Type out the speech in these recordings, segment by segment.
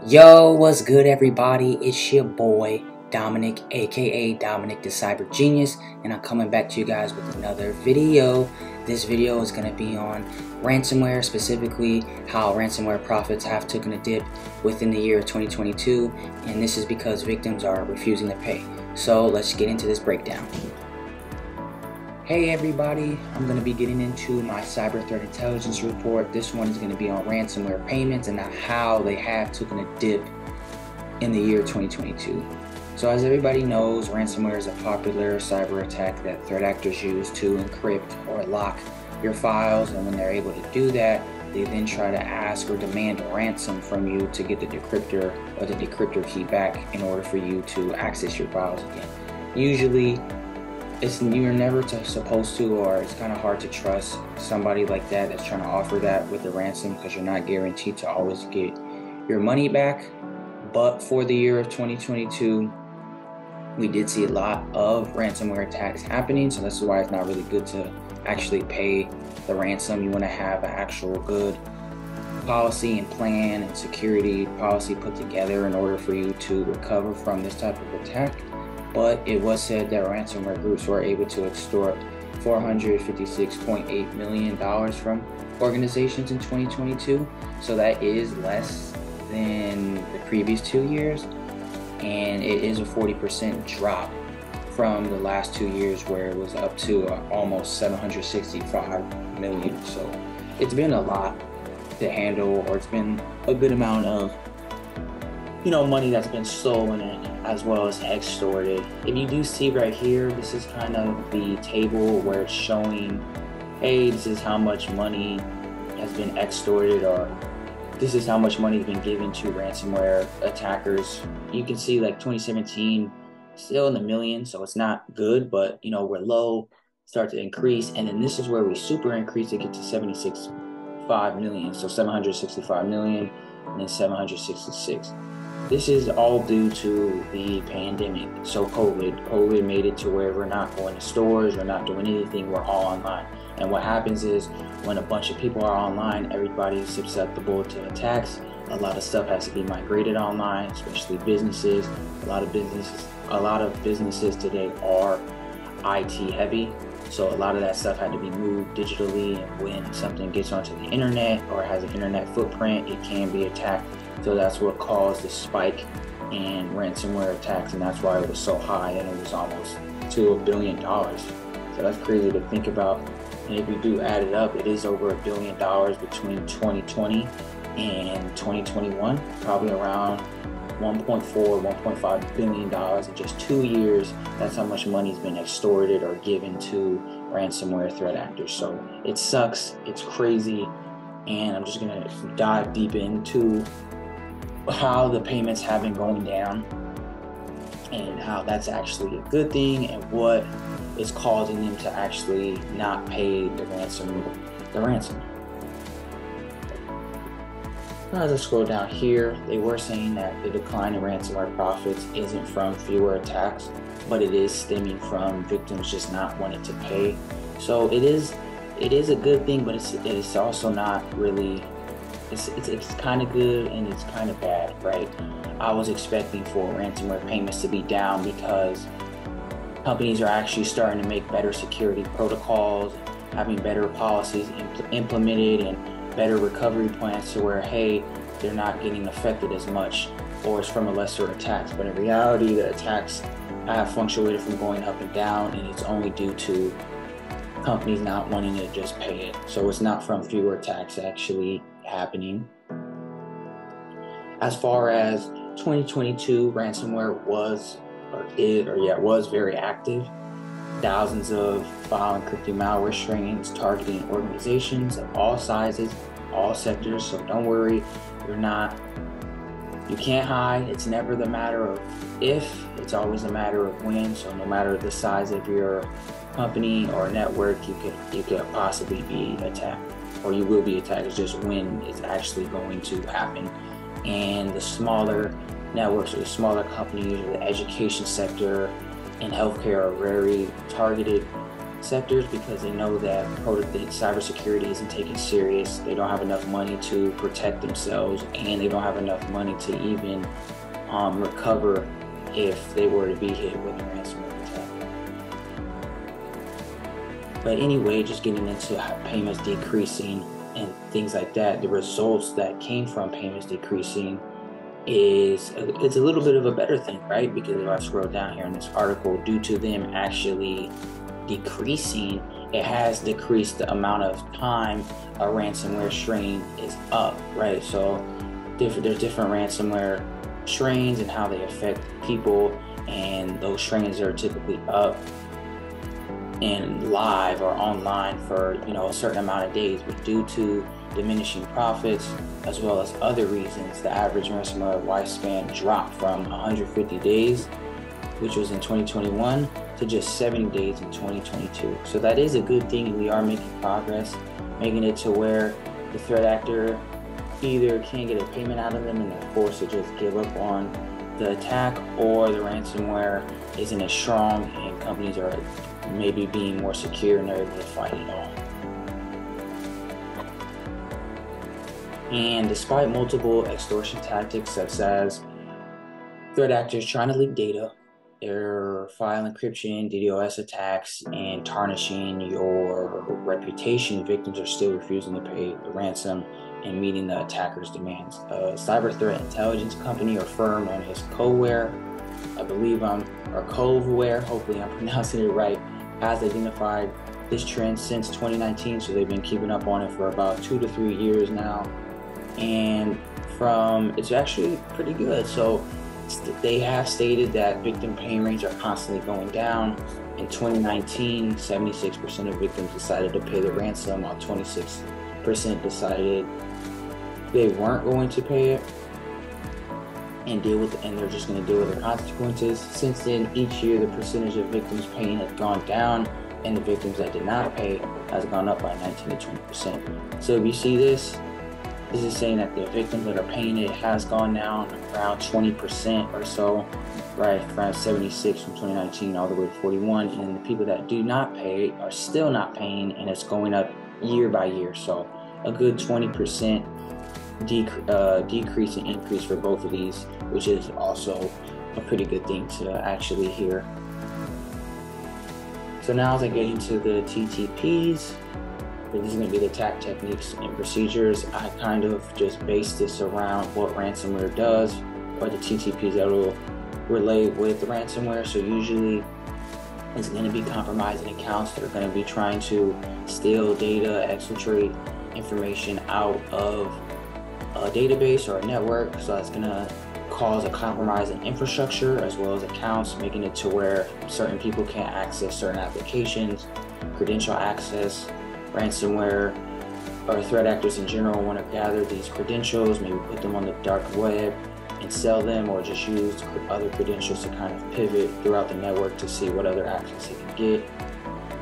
Yo, what's good everybody? It's your boy Dominic, aka Dominic the Cyber Genius, and I'm coming back to you guys with another video. This video is going to be on ransomware, specifically how ransomware profits have taken a dip within the year of 2022, and this is because victims are refusing to pay. So let's get into this breakdown. Hey everybody, I'm going to be getting into my cyber threat intelligence report. This one is going to be on ransomware payments and how they have taken a dip in the year 2022. So as everybody knows, ransomware is a popular cyber attack that threat actors use to encrypt or lock your files, and when they're able to do that, they then try to ask or demand a ransom from you to get the decryptor or the decryptor key back in order for you to access your files again. Usually you're never supposed to, or it's kind of hard to trust somebody like that that's trying to offer that with a ransom, because you're not guaranteed to always get your money back. But for the year of 2022, we did see a lot of ransomware attacks happening, so this is why it's not really good to actually pay the ransom. You want to have an actual good policy and plan and security policy put together in order for you to recover from this type of attack. But it was said that ransomware groups were able to extort $456.8 million from organizations in 2022. So that is less than the previous 2 years. And it is a 40% drop from the last 2 years, where it was up to almost 765 million. So it's been a lot to handle, or it's been a good amount of money that's been stolen as well as extorted. If you do see right here, this is kind of the table where it's showing, hey, this is how much money has been extorted, or this is how much money has been given to ransomware attackers. You can see like 2017 still in the millions, so it's not good, but we're low, start to increase, and then this is where we super increase to get to 765 million. So 765 million and then 766. This is all due to the pandemic. So COVID made it to where we're not going to stores, we're not doing anything, we're all online. And what happens is, when a bunch of people are online, everybody is susceptible to attacks. A lot of stuff has to be migrated online, especially businesses. A lot of businesses today are IT heavy. So a lot of that stuff had to be moved digitally, and when something gets onto the internet or has an internet footprint, it can be attacked. So that's what caused the spike in ransomware attacks, and that's why it was so high, and it was almost to $1 billion. So that's crazy to think about. And if you do add it up, it is over $1 billion between 2020 and 2021, probably around 1.5 billion dollars in just 2 years. That's how much money has been extorted or given to ransomware threat actors. So it sucks, it's crazy, and I'm just gonna dive deep into how the payments have been going down and how that's actually a good thing, and what is causing them to actually not pay the ransom. As I scroll down here, they were saying that the decline in ransomware profits isn't from fewer attacks, but it is stemming from victims just not wanting to pay. So it is a good thing, but it's also not really. It's kind of good and it's kind of bad, right? I was expecting for ransomware payments to be down because companies are actually starting to make better security protocols, having better policies implemented, and better recovery plans to where, hey, they're not getting affected as much, or it's from a lesser attacks. But in reality, the attacks have fluctuated from going up and down, and it's only due to companies not wanting to just pay it. So it's not from fewer attacks actually happening. As far as 2022, ransomware was very active. Thousands of file encrypting malware strains targeting organizations of all sizes, all sectors. So don't worry, you can't hide. It's never the matter of if, it's always a matter of when. So no matter the size of your company or network, you could possibly be attacked, or you will be attacked. It's just when it's actually going to happen. And the smaller networks or the smaller companies or the education sector and healthcare are very targeted sectors because they know that cybersecurity isn't taken serious. They don't have enough money to protect themselves, and they don't have enough money to even recover if they were to be hit with a ransomware attack. But anyway, just getting into payments decreasing and things like that, the results that came from payments decreasing it's a little bit of a better thing, right? Because if I scroll down here in this article, due to them actually decreasing, it has decreased the amount of time a ransomware strain is up, right? So there's different ransomware strains and how they affect people, and those strains are typically up and live or online for a certain amount of days, but due to diminishing profits as well as other reasons, the average ransomware lifespan dropped from 150 days, which was in 2021, to just 70 days in 2022. So that is a good thing. We are making progress, making it to where the threat actor either can't get a payment out of them and they're forced to just give up on the attack, or the ransomware isn't as strong and companies are maybe being more secure and they're able to fight it all. And despite multiple extortion tactics such as threat actors trying to leak data, their file encryption, DDoS attacks, and tarnishing your reputation, victims are still refusing to pay the ransom and meeting the attacker's demands. A cyber threat intelligence company or firm known as Coveware, or Coveware, hopefully I'm pronouncing it right, has identified this trend since 2019, so they've been keeping up on it for about 2 to 3 years now, and it's actually pretty good. So they have stated that victim payment rates are constantly going down. In 2019, 76% of victims decided to pay the ransom, while 26% decided they weren't going to pay it and they're just going to deal with the consequences. Since then, each year the percentage of victims paying has gone down, and the victims that did not pay has gone up by 19 to 20%. So if you see this is saying that the victims that are paying it has gone down around 20% or so, right, from 76 from 2019 all the way to 41, and then the people that do not pay are still not paying, and it's going up year by year. So a good 20% decrease and increase for both of these, which is also a pretty good thing to actually hear. So now as I get into the TTPs, this is going to be the attack techniques and procedures. I kind of just based this around what ransomware does, or the TTPs that will relate with the ransomware. So usually it's going to be compromising accounts that are going to be trying to steal data, exfiltrate information out of a database or a network. So that's going to cause a compromise in infrastructure as well as accounts, making it to where certain people can't access certain applications, credential access. Ransomware or threat actors in general want to gather these credentials, maybe put them on the dark web and sell them, or just use other credentials to kind of pivot throughout the network to see what other access they can get.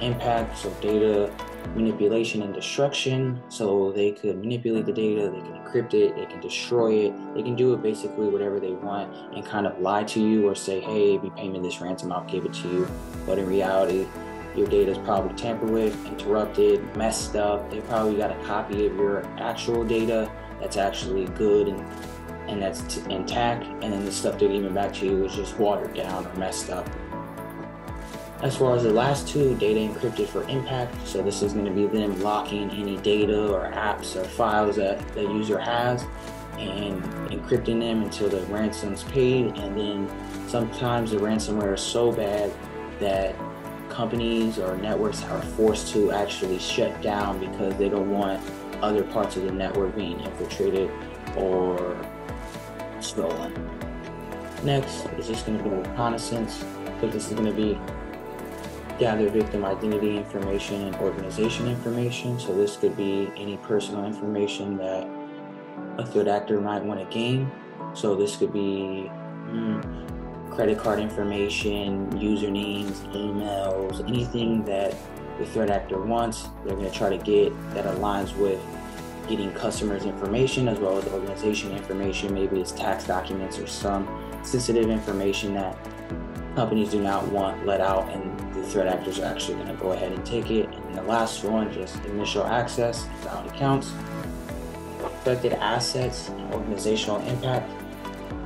Impact, so data manipulation and destruction, so they could manipulate the data, they can encrypt it, they can destroy it, they can do it basically whatever they want and kind of lie to you or say, hey, if you pay me this ransom, I'll give it to you. But in reality, your data is probably tampered with, interrupted, messed up. They probably got a copy of your actual data that's actually good and that's intact, and then the stuff they're giving back to you is just watered down or messed up. As far as the last two, data encrypted for impact, so this is going to be them locking any data or apps or files that the user has and encrypting them until the ransom's paid. And then sometimes the ransomware is so bad that companies or networks are forced to actually shut down because they don't want other parts of the network being infiltrated or stolen. Next is just going to be reconnaissance. So this is going to be gather victim identity information and organization information. So this could be any personal information that a threat actor might want to gain. So this could be credit card information, usernames, emails, anything that the threat actor wants, they're going to try to get that aligns with getting customers' information as well as organization information. Maybe it's tax documents or some sensitive information that companies do not want let out, and the threat actors are actually going to go ahead and take it. And then the last one, just initial access, bound accounts, affected assets, and organizational impact.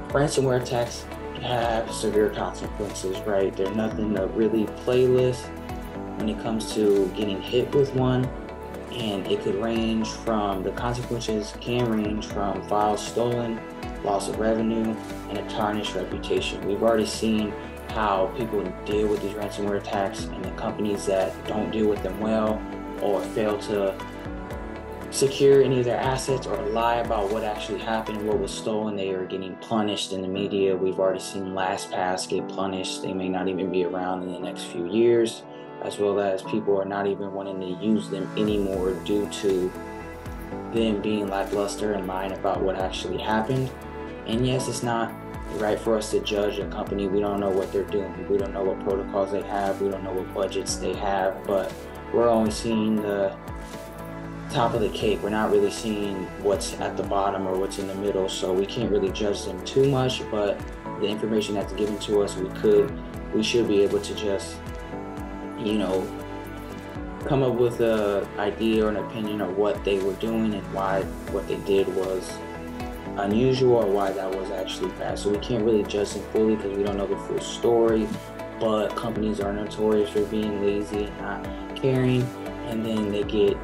Ransomware attacks have severe consequences, right? They're nothing to really play with when it comes to getting hit with one. And it could range from, the consequences can range from files stolen, loss of revenue, and a tarnished reputation. We've already seen how people deal with these ransomware attacks, and the companies that don't deal with them well or fail to secure any of their assets or lie about what actually happened, what was stolen, they are getting punished in the media. We've already seen LastPass get punished. They may not even be around in the next few years, as well as people are not even wanting to use them anymore due to them being lackluster and lying about what actually happened. And yes, it's not right for us to judge a company. We don't know what they're doing. We don't know what protocols they have. We don't know what budgets they have, but we're only seeing the top of the cake. We're not really seeing what's at the bottom or what's in the middle, so we can't really judge them too much. But the information that's given to us, we should be able to just, come up with an idea or an opinion of what they were doing and why what they did was unusual or why that was actually bad. So we can't really judge them fully because we don't know the full story, but companies are notorious for being lazy and not caring, and then they get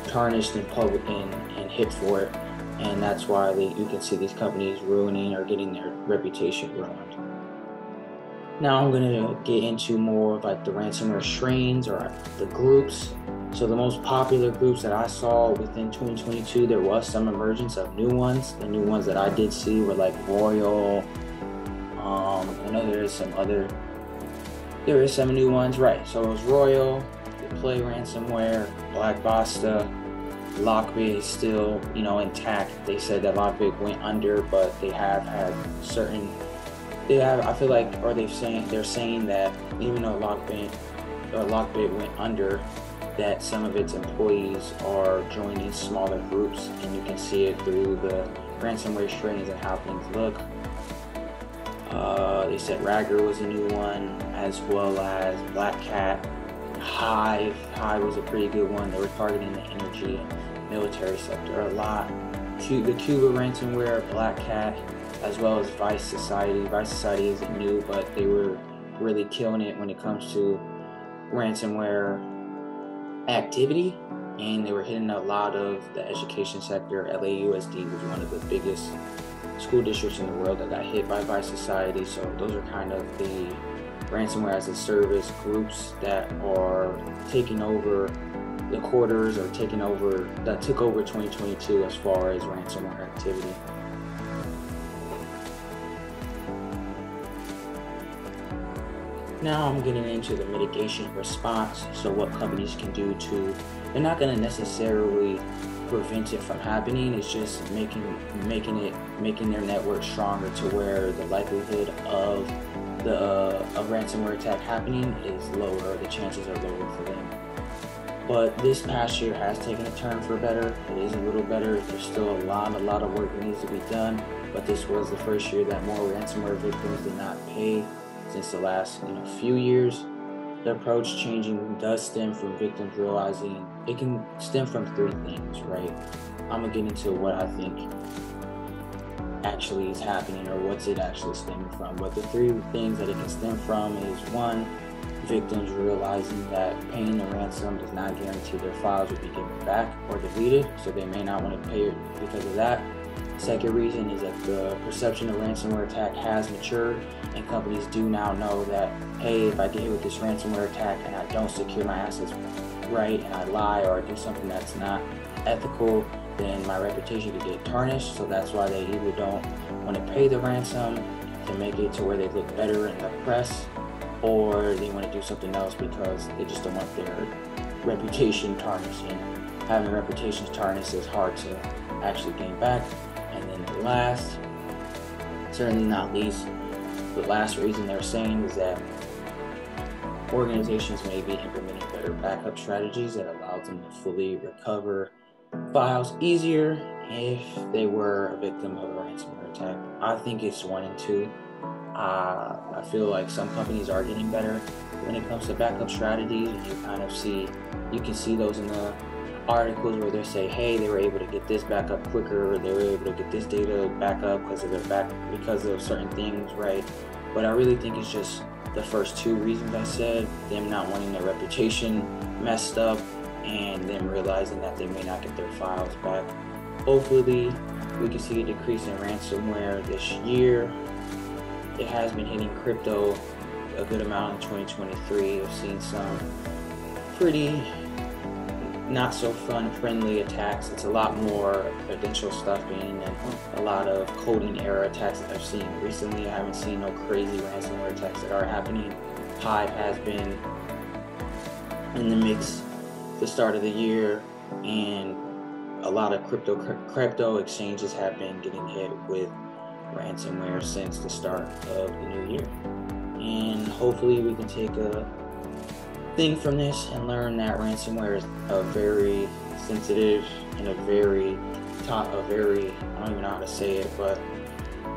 tarnished in public and hit for it, and that's why you can see these companies ruining or getting their reputation ruined. Now I'm going to get into more of like the ransomware strains or the groups. So the most popular groups that I saw within 2022, there was some emergence of new ones. The new ones that I did see were like Royal. I know there is some new ones, right? So it was Royal, the Play Ransomware, Black Basta, Lockbit is still, intact. They said that Lockbit went under, but they have had I feel like, or they're saying that even though Lockbit went under, that some of its employees are joining smaller groups, and you can see it through the ransomware strains and how things look. They said Ragger was a new one, as well as Black Cat. Hive was a pretty good one. They were targeting the energy and military sector a lot. The Cuba ransomware, Black Cat, as well as Vice Society. Vice Society isn't new, but they were really killing it when it comes to ransomware activity, and they were hitting a lot of the education sector. LAUSD was one of the biggest school districts in the world that got hit by Vice Society. So those are kind of the ransomware as a service groups that are taking over the quarters or that took over 2022 as far as ransomware activity. Now I'm getting into the mitigation response. So what companies can do they're not going to necessarily prevent it from happening. It's just making their network stronger to where the likelihood of a ransomware attack happening is lower. The chances are lower for them. But this past year has taken a turn for better. It is a little better. There's still a lot of work that needs to be done. But this was the first year that more ransomware victims did not pay since the last few years. The approach changing does stem from victims realizing it can stem from three things, right? I'm gonna get into what I think actually is happening or what's it actually stemming from. But the three things that it can stem from is, one, victims realizing that paying the ransom does not guarantee their files will be given back or deleted, so they may not want to pay it because of that. Second reason is that the perception of ransomware attack has matured, and companies do now know that, hey, if I get hit with this ransomware attack and I don't secure my assets right, and I lie or I do something that's not ethical, then my reputation could get tarnished. So that's why they either don't want to pay the ransom to make it to where they look better in the press, or they want to do something else because they just don't want their reputation tarnished. And having reputations tarnished is hard to actually gain back. And then the last, certainly not least, the last reason they're saying is that organizations may be implementing better backup strategies that allow them to fully recover files easier if they were a victim of a ransomware attack. I think it's one and two. I feel like some companies are getting better when it comes to backup strategies, and you can see those in the articles where they say, hey, they were able to get this back up quicker, or they were able to get this data back up because of certain things, right? But I really think it's just the first two reasons I said, them not wanting their reputation messed up and them realizing that they may not get their files back. Hopefully we can see a decrease in ransomware this year. It has been hitting crypto a good amount in 2023. I've seen some pretty not so fun friendly attacks. It's a lot more credential stuffing and a lot of coding error attacks that I've seen recently. I haven't seen no crazy ransomware attacks that are happening. Hive has been in the mix the start of the year, and a lot of crypto exchanges have been getting hit with ransomware since the start of the new year. And hopefully we can take a thing from this and learn that ransomware is a very sensitive and I don't even know how to say it, but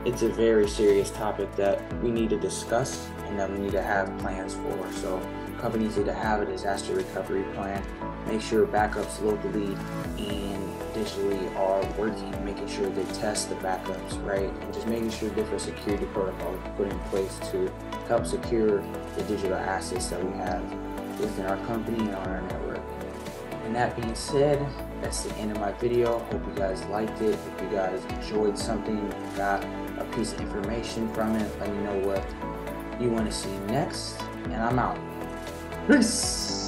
it's a very serious topic that we need to discuss and that we need to have plans for. So companies need to have a disaster recovery plan, make sure backups locally and digitally are working, making sure they test the backups, right? And just making sure different security protocols are put in place to help secure the digital assets that we have within our company and on our network. And that being said, that's the end of my video. Hope you guys liked it. If you guys enjoyed something, got a piece of information from it, let me know what you want to see next. And I'm out. Peace!